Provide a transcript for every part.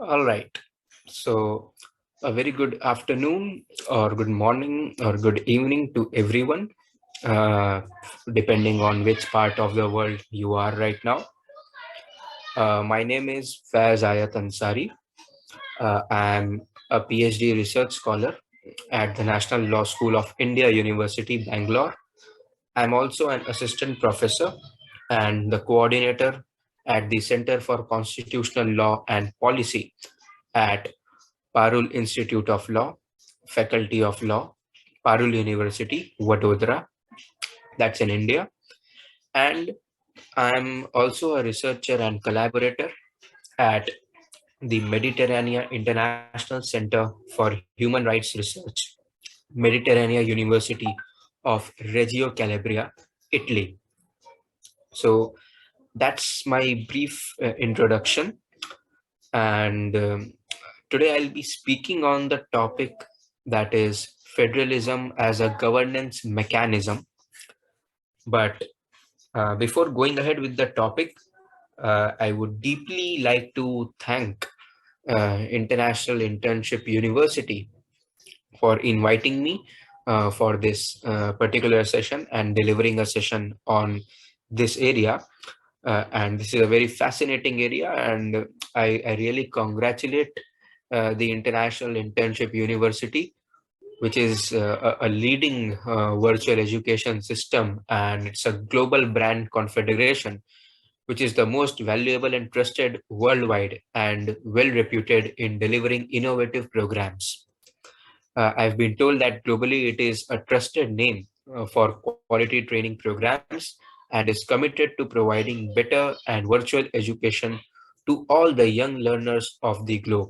All right. So, a very good afternoon, or good morning, or good evening to everyone, uh, depending on which part of the world you are right now. My name is Faiz Ayat Ansari. I'm a PhD research scholar at the National Law School of India University, Bangalore. I'm also an assistant professor and the coordinator at the Center for Constitutional Law and Policy at Parul Institute of Law, Faculty of Law, Parul University, Vadodara, that's in India. And I'm also a researcher and collaborator at the Mediterranean International Center for Human Rights Research, Mediterranean University of Reggio Calabria, Italy. So that's my brief introduction. And today I'll be speaking on the topic that is federalism as a governance mechanism. But before going ahead with the topic, I would deeply like to thank International Internship University for inviting me for this particular session and delivering a session on this area. And this is a very fascinating area, and I really congratulate the International Internship University, which is a leading virtual education system, and it's a global brand confederation, which is the most valuable and trusted worldwide and well reputed in delivering innovative programs. I've been told that globally it is a trusted name for quality training programs and is committed to providing better and virtual education to all the young learners of the globe.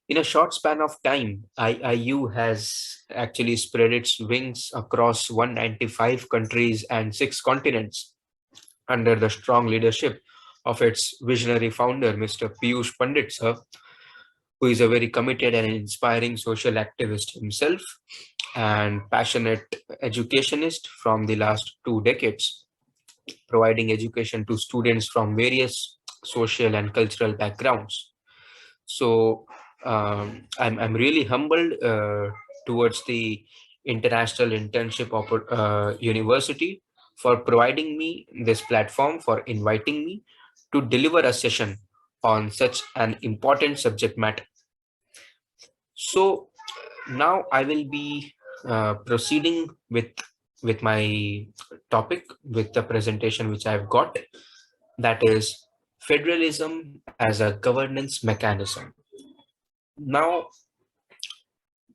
In a short span of time, IIU has actually spread its wings across 195 countries and 6 continents under the strong leadership of its visionary founder, Mr. Piyush Pandit, sir, who is a very committed and inspiring social activist himself and passionate educationist from the last 2 decades, providing education to students from various social and cultural backgrounds. So I'm really humbled towards the International Internship University for providing me this platform, for inviting me to deliver a session on such an important subject matter. So now I will be proceeding with my topic, with the presentation which I've got, that is federalism as a governance mechanism. Now,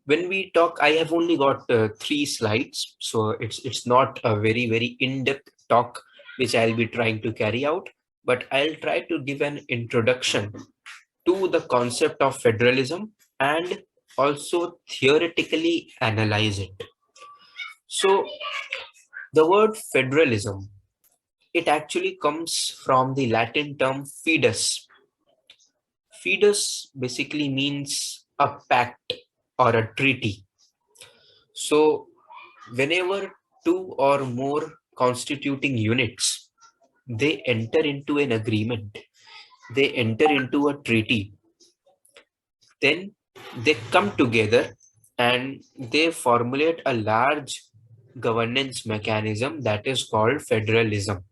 when we talk, I have only got 3 slides, so it's not a very in-depth talk which I'll be trying to carry out, but I'll try to give an introduction to the concept of federalism and also theoretically analyze it. So the word federalism, it actually comes from the Latin term fidus. Fidus basically means a pact or a treaty. So whenever two or more constituting units, they enter into an agreement, they enter into a treaty, then they come together and they formulate a large governance mechanism that is called federalism,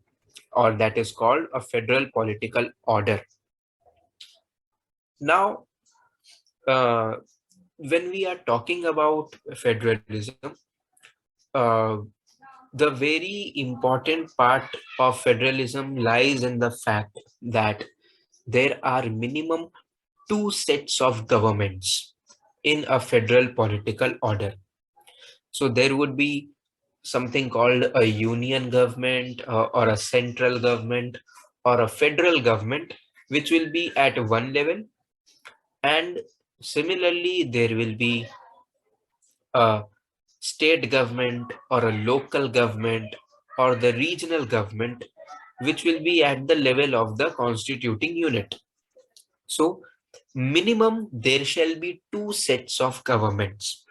or that is called a federal political order. Now, uh, when we are talking about federalism, uh, the very important part of federalism lies in the fact that there are minimum 2 sets of governments in a federal political order. So there would be something called a union government, or a central government, or a federal government, which will be at one level. And similarly, there will be a state government or a local government or the regional government, which will be at the level of the constituting unit. So minimum there shall be 2 sets of governments,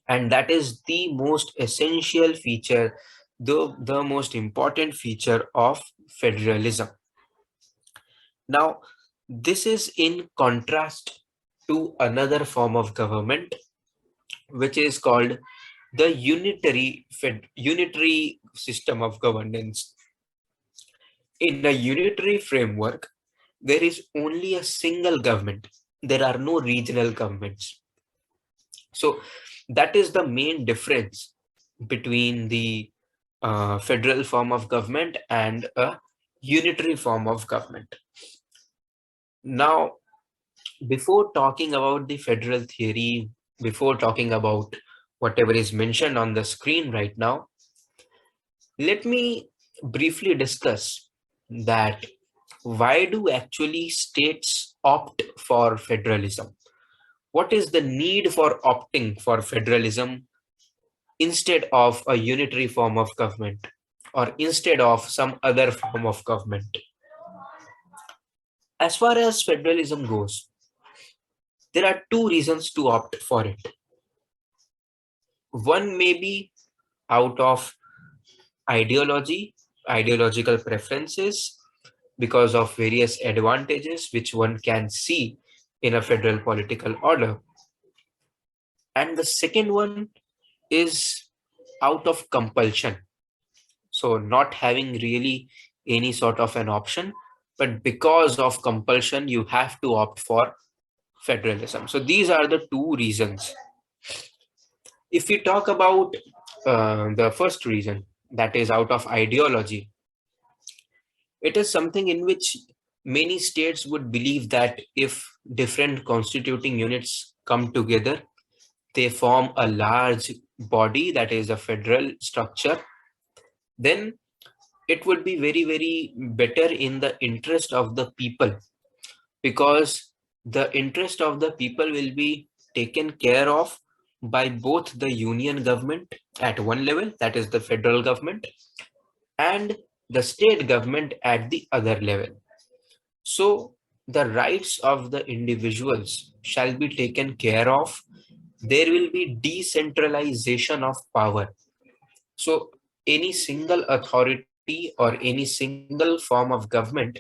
and that is the most essential feature, the most important feature of federalism. Now, This is in contrast to another form of government, which is called the unitary system of governance. In a unitary framework, there is only a single government. There are no regional governments. So that is the main difference between the federal form of government and a unitary form of government. Now, before talking about the federal theory, before talking about whatever is mentioned on the screen right now, let me briefly discuss that why do actually states opt for federalism? What is the need for opting for federalism instead of a unitary form of government or instead of some other form of government? As far as federalism goes, there are two reasons to opt for it. One may be out of ideological preferences, because of various advantages which one can see in a federal political order. And the second one is out of compulsion. So not having really any sort of an option, but because of compulsion, you have to opt for federalism. So these are the two reasons. If we talk about the first reason, that is out of ideology, it is something in which many states would believe that if different constituting units come together, they form a large body that is a federal structure, then it would be very, very better in the interest of the people, because the interest of the people will be taken care of by both the union government at one level, that is the federal government, and the state government at the other level. So the rights of the individuals shall be taken care of. There will be decentralization of power. So any single authority or any single form of government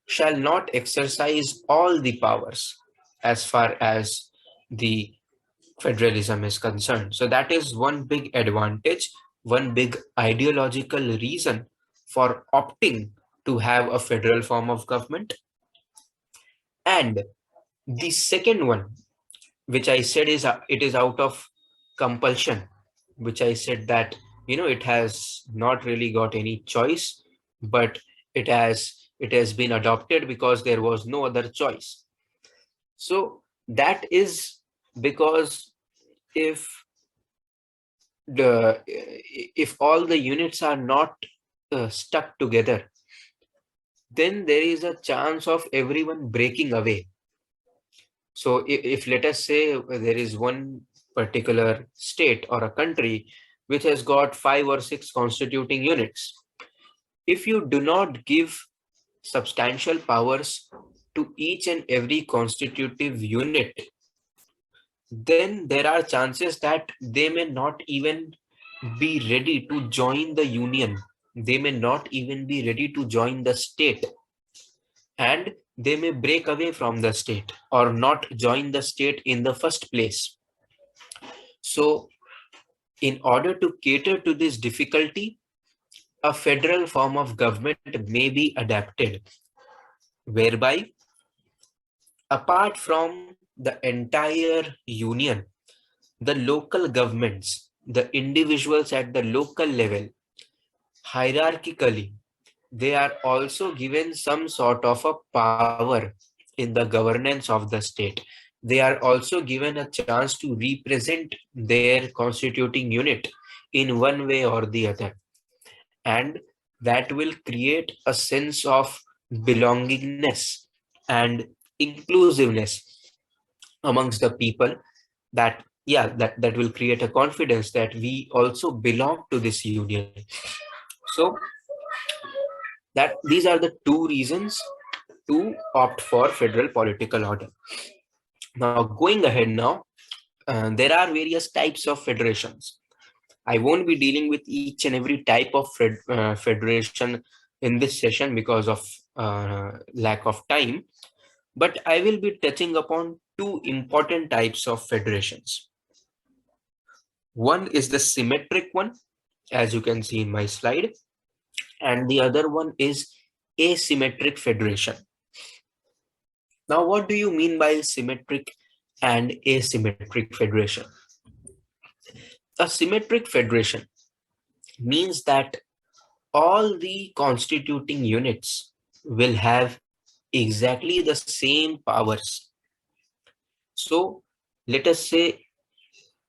shall not exercise all the powers as far as the federalism is concerned. So that is one big advantage, one big ideological reason for opting to have a federal form of government. And the second one, which I said is it is out of compulsion, which I said that it has not really got any choice, but it has been adopted because there was no other choice. So that is because if the if all the units are not stuck together, then there is a chance of everyone breaking away. So if let us say there is one particular state or a country which has got 5 or 6 constituting units, if you do not give substantial powers to each and every constitutive unit, then there are chances that they may not even be ready to join the union. They may not even be ready to join the state, and they may break away from the state or not join the state in the first place. So, in order to cater to this difficulty, a federal form of government may be adapted, whereby, apart from the entire union, the local governments, the individuals at the local level, hierarchically, they are also given some sort of a power in the governance of the state. They are also given a chance to represent their constituting unit in one way or the other. And that will create a sense of belongingness and inclusiveness amongst the people, that that will create a confidence that we also belong to this union. So that these are the two reasons to opt for federal political order. Now, going ahead now, there are various types of federations. I won't be dealing with each and every type of federation in this session because of lack of time. But I will be touching upon two important types of federations. One is the symmetric one, as you can see in my slide, and the other one is asymmetric federation. Now, what do you mean by symmetric and asymmetric federation? A symmetric federation means that all the constituting units will have exactly the same powers. So let us say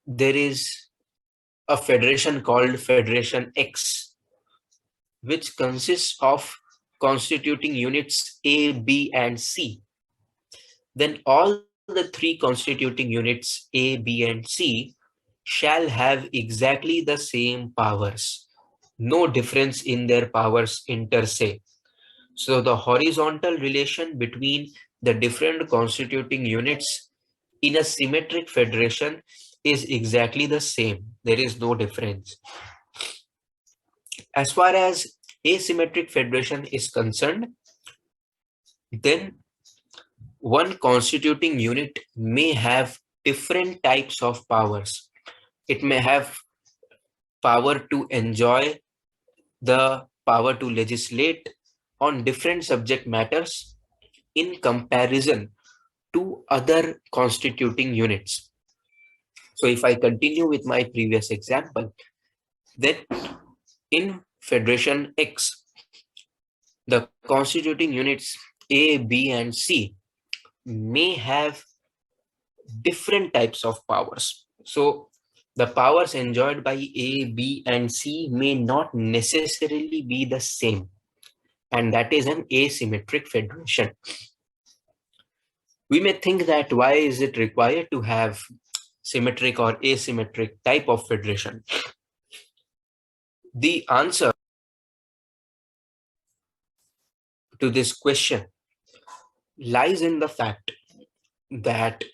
there is a federation called Federation X, which consists of constituting units A, B, and C. Then all the three constituting units A, B, and C shall have exactly the same powers. No difference in their powers inter se. So the horizontal relation between the different constituting units in a symmetric federation is exactly the same. There is no difference. As far as asymmetric federation is concerned, then one constituting unit may have different types of powers. It may have power to enjoy the power to legislate on different subject matters in comparison to other constituting units. So if I continue with my previous example, then in Federation X, the constituting units A, B, and C may have different types of powers. So the powers enjoyed by A, B, and C may not necessarily be the same. And that is an asymmetric federation. We may think that why is it required to have symmetric or asymmetric type of federation? The answer to this question lies in the fact that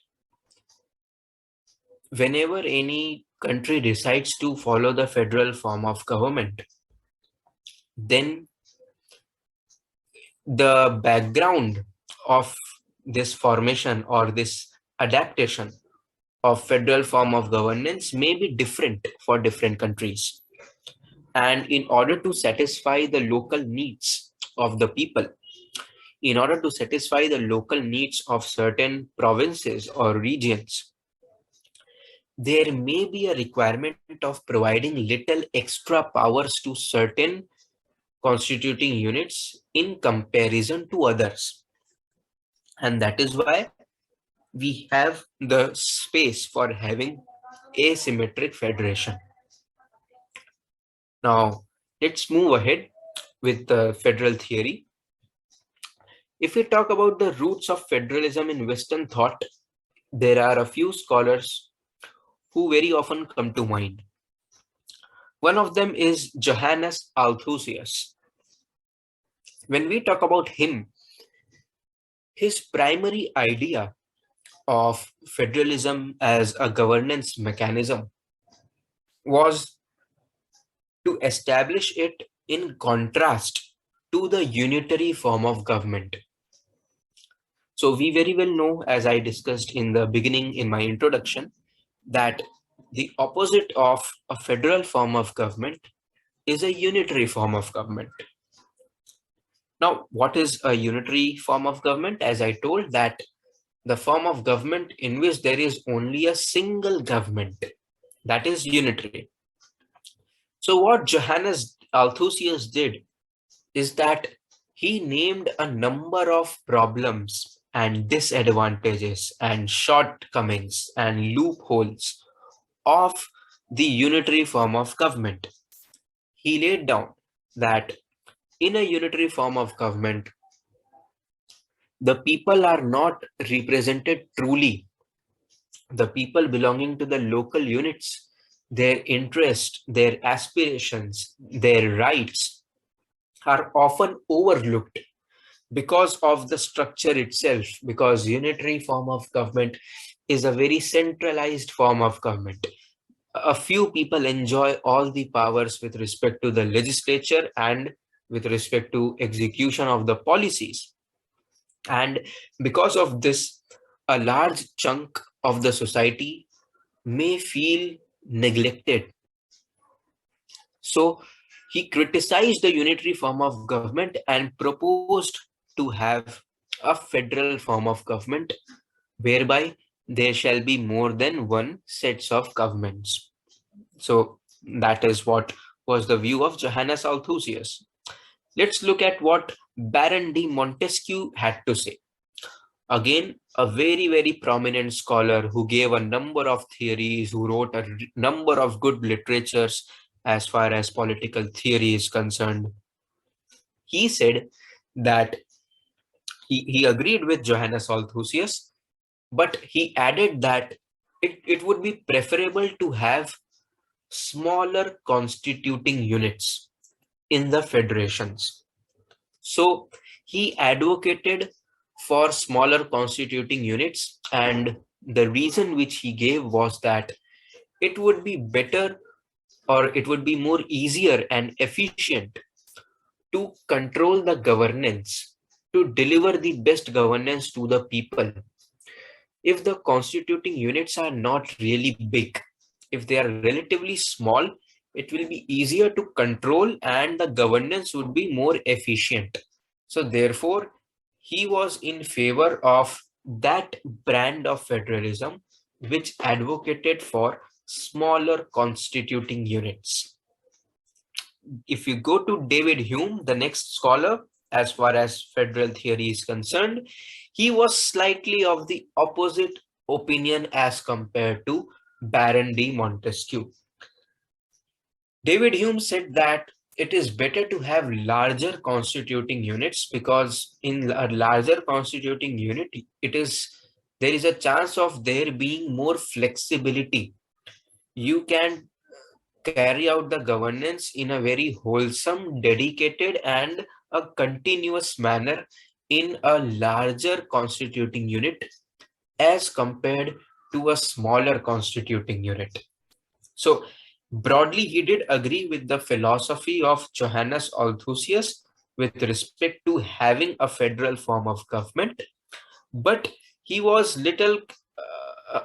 whenever any country decides to follow the federal form of government, then the background of this formation or this adaptation of federal form of governance may be different for different countries. And in order to satisfy the local needs of the people, in order to satisfy the local needs of certain provinces or regions, there may be a requirement of providing little extra powers to certain constituting units in comparison to others. And that is why we have the space for having asymmetric federation. Now, let's move ahead with the federal theory. If we talk about the roots of federalism in Western thought, there are a few scholars who very often come to mind. One of them is Johannes Althusius. When we talk about him, his primary idea of federalism as a governance mechanism was to establish it in contrast to the unitary form of government. So we very well know, as I discussed in the beginning in my introduction, that the opposite of a federal form of government is a unitary form of government. Now, what is a unitary form of government? As I told, that the form of government in which there is only a single government, that is unitary. So what Johannes Althusius did is that he named a number of problems and disadvantages and shortcomings and loopholes of the unitary form of government. He laid down that in a unitary form of government, the people are not represented truly. The people belonging to the local units, their interest, their aspirations, their rights are often overlooked because of the structure itself, because unitary form of government is a very centralized form of government. A few people enjoy all the powers with respect to the legislature and with respect to execution of the policies. And because of this, a large chunk of the society may feel neglected. So he criticized the unitary form of government and proposed to have a federal form of government whereby there shall be more than one sets of governments. So that is what was the view of Johannes Althusius. Let's look at what Baron de Montesquieu had to say. Again, a very prominent scholar who gave a number of theories, who wrote a number of good literatures as far as political theory is concerned. He said that he agreed with Johannes Althusius, but he added that it would be preferable to have smaller constituting units in the federations. So he advocated for smaller constituting units, and the reason which he gave was that it would be better, or it would be more easier and efficient to control the governance, to deliver the best governance to the people. If the constituting units are not really big, if they are relatively small, it will be easier to control and the governance would be more efficient. So therefore, he was in favor of that brand of federalism which advocated for smaller constituting units. If you go to David Hume, the next scholar, as far as federal theory is concerned, he was slightly of the opposite opinion as compared to Baron de Montesquieu. David Hume said that it is better to have larger constituting units because in a larger constituting unit, there is a chance of there being more flexibility. You can carry out the governance in a very wholesome, dedicated, and a continuous manner in a larger constituting unit as compared to a smaller constituting unit. So broadly, he did agree with the philosophy of Johannes Althusius with respect to having a federal form of government, but he was little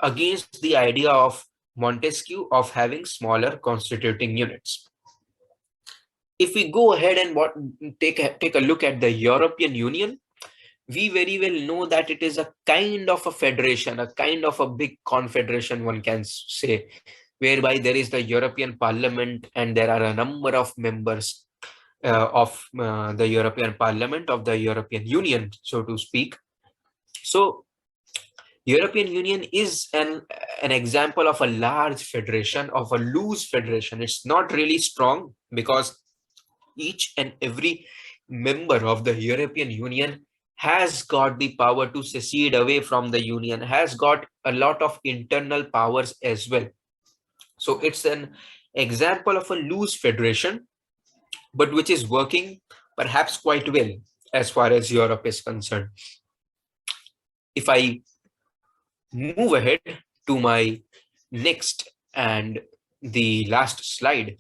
against the idea of Montesquieu of having smaller constituting units. If we go ahead and take a look at the European Union, we very well know that it is a kind of a federation, a kind of a big confederation, one can say, whereby there is the European Parliament and there are a number of members of the European Parliament of the European Union, so to speak. So European Union is an example of a large federation, of a loose federation. It's not really strong because each and every member of the European Union has got the power to secede away from the Union, has got a lot of internal powers as well. So it's an example of a loose federation, but which is working perhaps quite well as far as Europe is concerned. If I move ahead to my next and the last slide,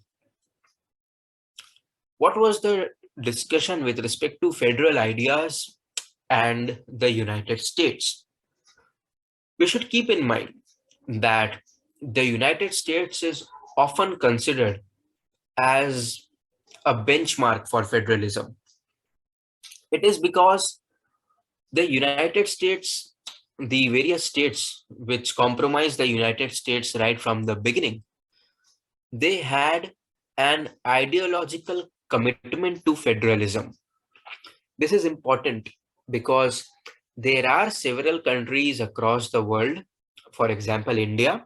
what was the discussion with respect to federal ideas and the United States? We should keep in mind that the United States is often considered as a benchmark for federalism. It is because the United States, the various states which comprise the United States right from the beginning, they had an ideological commitment to federalism. This is important because there are several countries across the world, for example, India,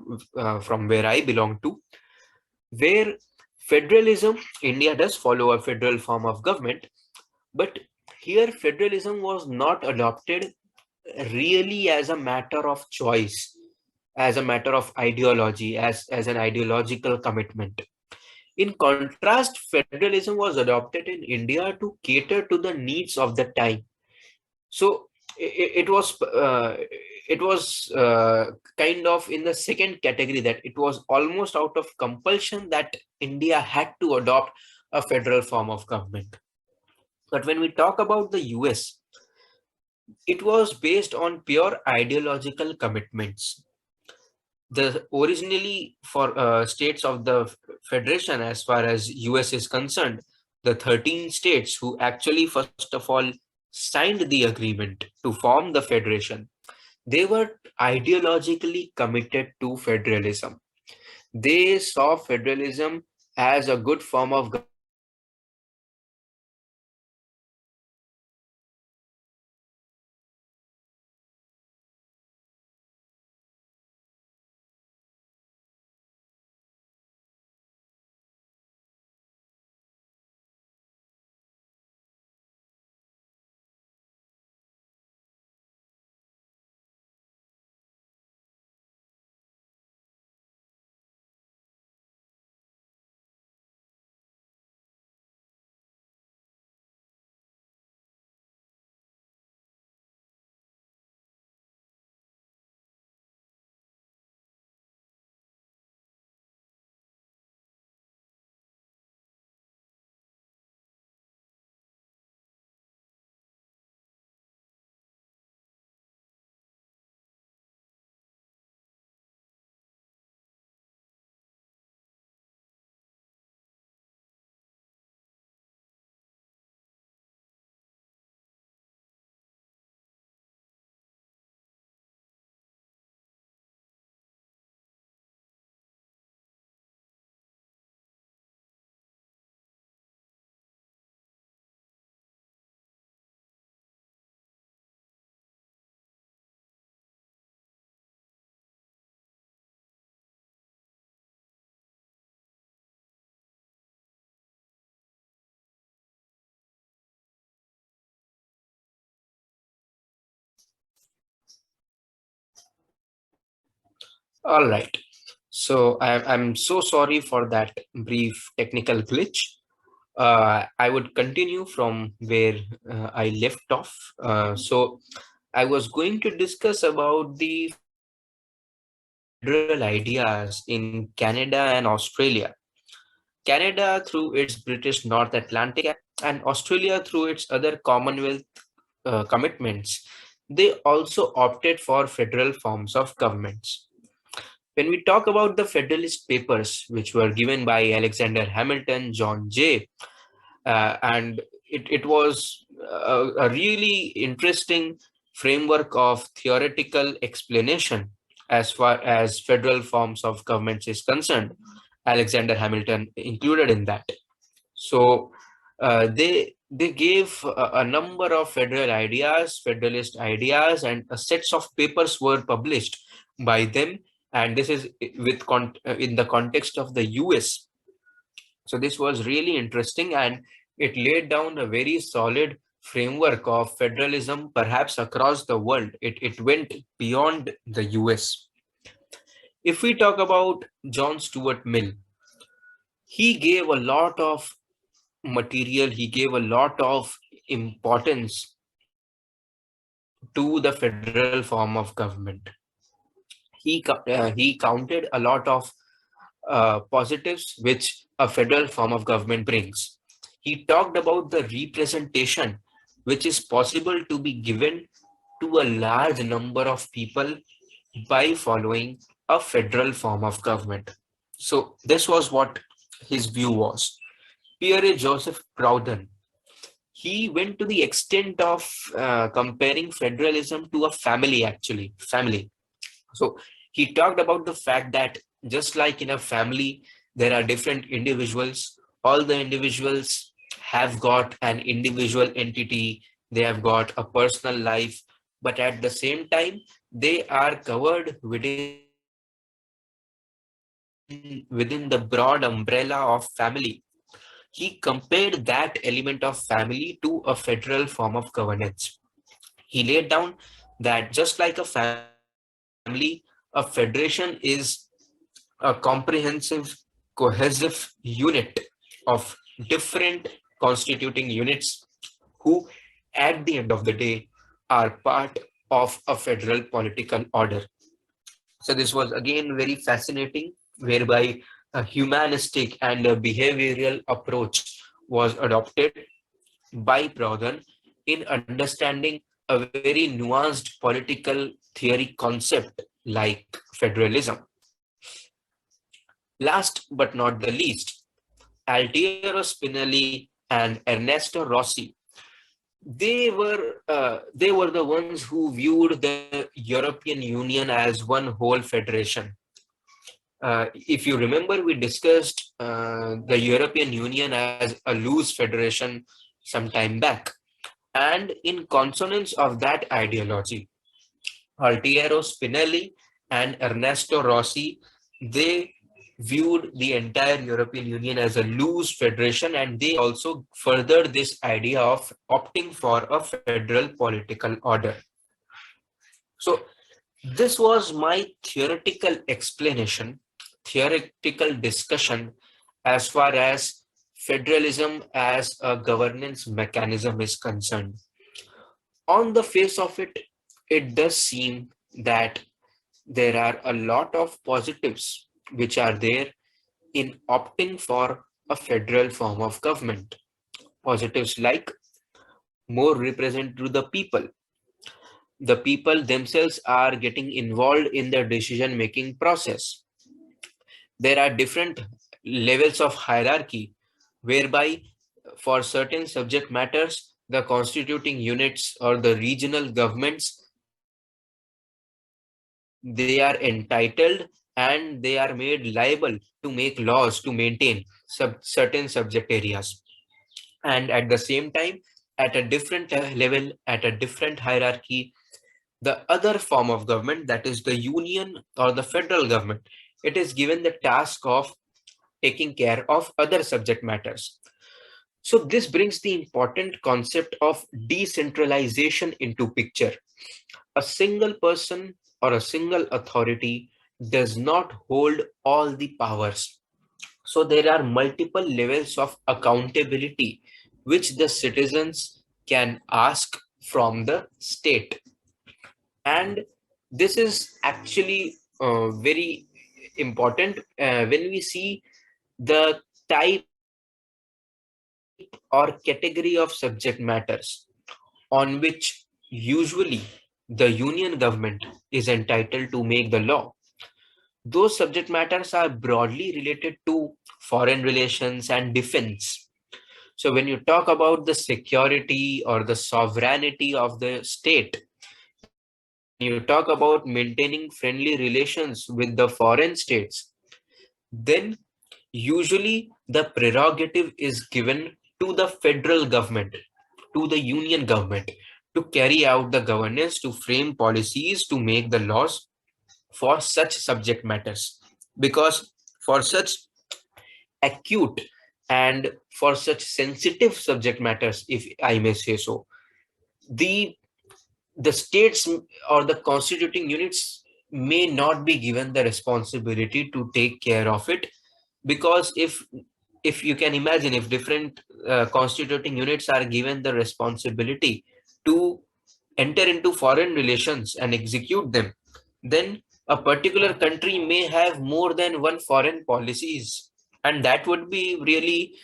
from where I belong to, where federalism, India does follow a federal form of government, but here federalism was not adopted really as a matter of choice, as a matter of ideology, as an ideological commitment. In contrast, federalism was adopted in India to cater to the needs of the time. So it was kind of in the second category, that it was almost out of compulsion that India had to adopt a federal form of government. But when we talk about the US, It was based on pure ideological commitments. The originally for states of the federation, as far as US is concerned, the 13 states who actually first of all signed the agreement to form the federation, they were ideologically committed to federalism. They saw federalism as a good form of governance that would ensure unity and all right. So I'm so sorry for that brief technical glitch. I would continue from where I left off. So I was going to discuss about the federal ideas in Canada and Australia. Canada through its British North Atlantic and Australia through its other Commonwealth commitments, they also opted for federal forms of governments. When we talk about the Federalist Papers, which were given by Alexander Hamilton, John Jay, and it was a really interesting framework of theoretical explanation as far as federal forms of governments is concerned. Alexander Hamilton included in that. So they gave a number of federal ideas, federalist ideas, and sets of papers were published by them. And this is in the context of the US. So this was really interesting, and it laid down a very solid framework of federalism, perhaps across the world. It went beyond the US. If we talk about John Stuart Mill, he gave a lot of material, he gave a lot of importance to the federal form of government. He counted a lot of positives which a federal form of government brings. He talked about the representation which is possible to be given to a large number of people by following a federal form of government. So this was what his view was. Pierre Joseph Proudhon, he went to the extent of comparing federalism to a family, actually, family. So he talked about the fact that just like in a family, there are different individuals. All the individuals have got an individual entity, they have got a personal life, but at the same time, they are covered within the broad umbrella of family. He compared that element of family to a federal form of governance. He laid down that just like a family, a federation is a comprehensive, cohesive unit of different constituting units who, at the end of the day, are part of a federal political order. So this was again very fascinating, whereby a humanistic and a behavioral approach was adopted by Proudhon in understanding a very nuanced political theory concept like federalism. Last but not the least, Altiero Spinelli and Ernesto Rossi, they were the ones who viewed the European Union as one whole federation. If you remember, we discussed the European Union as a loose federation some time back. And in consonance of that ideology, Altiero Spinelli and Ernesto Rossi, they viewed the entire European Union as a loose federation, and they also furthered this idea of opting for a federal political order. So this was my theoretical explanation, theoretical discussion as far as federalism as a governance mechanism is concerned. On the face of it, it does seem that there are a lot of positives which are there in opting for a federal form of government. Positives like more represent to the people. The people themselves are getting involved in the decision making process. There are different levels of hierarchy whereby for certain subject matters, the constituting units or the regional governments, they are entitled and they are made liable to make laws to maintain certain subject areas. And at the same time, at a different level, at a different hierarchy, the other form of government, that is the union or the federal government, it is given the task of taking care of other subject matters. So this brings the important concept of decentralization into picture. A single person or a single authority does not hold all the powers. So there are multiple levels of accountability which the citizens can ask from the state. And this is actually very important when we see the type or category of subject matters on which usually the union government is entitled to make the law. Those subject matters are broadly related to foreign relations and defense. So when you talk about the security or the sovereignty of the state, when you talk about maintaining friendly relations with the foreign states, then usually the prerogative is given to the federal government, to the union government, to carry out the governance, to frame policies, to make the laws for such subject matters. Because for such acute and for such sensitive subject matters, if I may say so, the the states or the constituting units may not be given the responsibility to take care of it, because if you can imagine, if different constituting units are given the responsibility to enter into foreign relations and execute them, then a particular country may have more than one foreign policies, and that would be really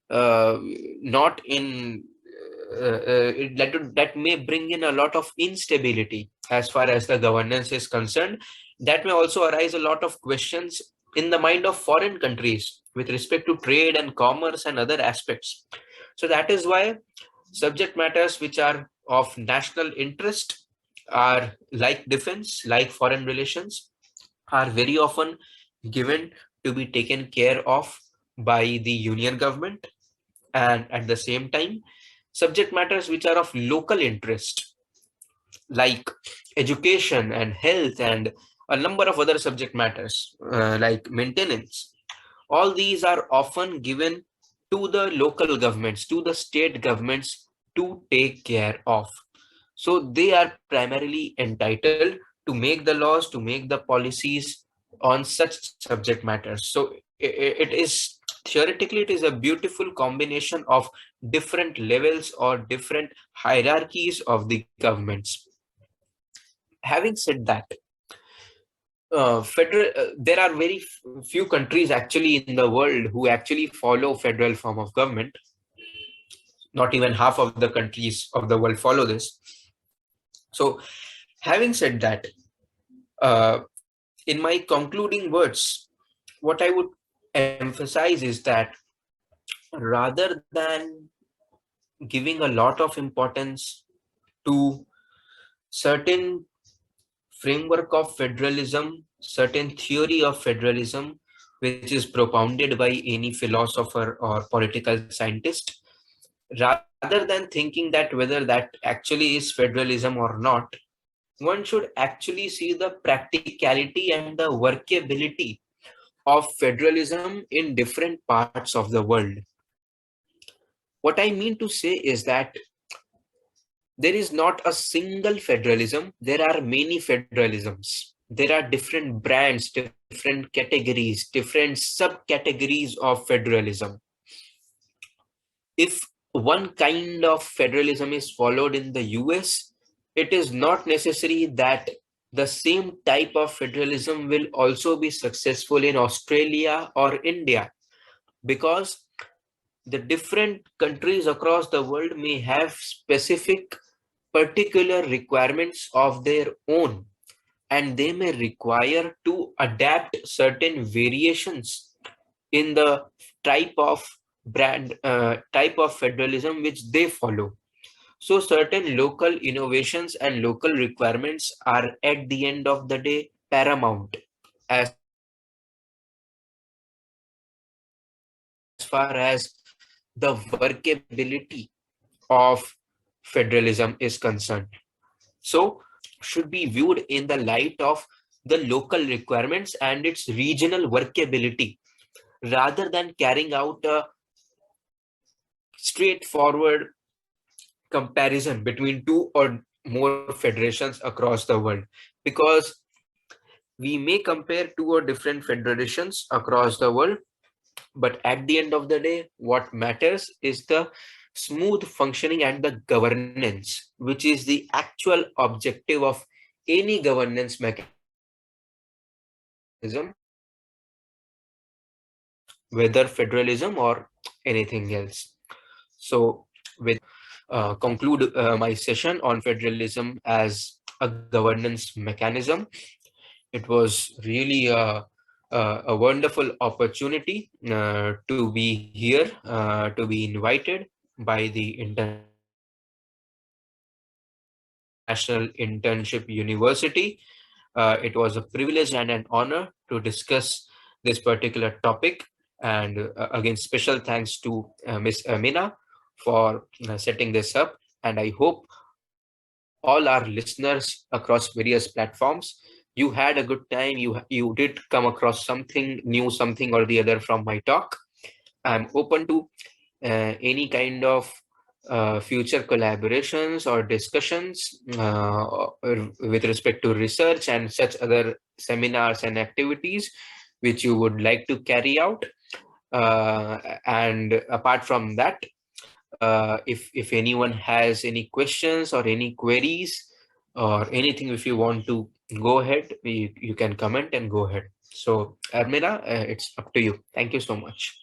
not in that may bring in a lot of instability as far as the governance is concerned. That may also arise a lot of questions in the mind of foreign countries with respect to trade and commerce and other aspects. So that is why subject matters which are of national interest are like defense, like foreign relations, are very often given to be taken care of by the union government. And at the same time, subject matters which are of local interest, like education and health and a number of other subject matters like maintenance, all these are often given to the local governments, to the state governments to take care of. So they are primarily entitled to make the laws, to make the policies on such subject matters. So it is theoretically, it is a beautiful combination of different levels or different hierarchies of the governments. Having said that, there are very few countries actually in the world who actually follow federal form of government. Not even half of the countries of the world follow this. So, having said that, in my concluding words, what I would emphasize is that rather than giving a lot of importance to certain framework of federalism, certain theory of federalism, which is propounded by any philosopher or political scientist, rather than thinking that whether that actually is federalism or not, one should actually see the practicality and the workability of federalism in different parts of the world. What I mean to say is that there is not a single federalism, there are many federalisms. There are different brands, different categories, different subcategories of federalism. If one kind of federalism is followed in the US, it is not necessary that the same type of federalism will also be successful in Australia or India, because the different countries across the world may have specific particular requirements of their own, and they may require to adapt certain variations in the type of federalism which they follow. So certain local innovations and local requirements are at the end of the day paramount as far as the workability of federalism is concerned. So should be viewed in the light of the local requirements and its regional workability, rather than carrying out a straightforward comparison between two or more federations across the world. Because we may compare two or different federations across the world, but at the end of the day, what matters is the smooth functioning and the governance, which is the actual objective of any governance mechanism, whether federalism or anything else. So, with conclude my session on federalism as a governance mechanism. It was really a wonderful opportunity to be here, to be invited by the International Internship University. It was a privilege and an honor to discuss this particular topic. And again, special thanks to Miss Amina for setting this up. And I hope all our listeners across various platforms, you had a good time. You did come across something new, something or the other from my talk. I'm open to any kind of future collaborations or discussions with respect to research and such other seminars and activities which you would like to carry out. And apart from that, if anyone has any questions or any queries or anything, if you want to go ahead, you can comment and go ahead. So, Armina, it's up to you. Thank you so much.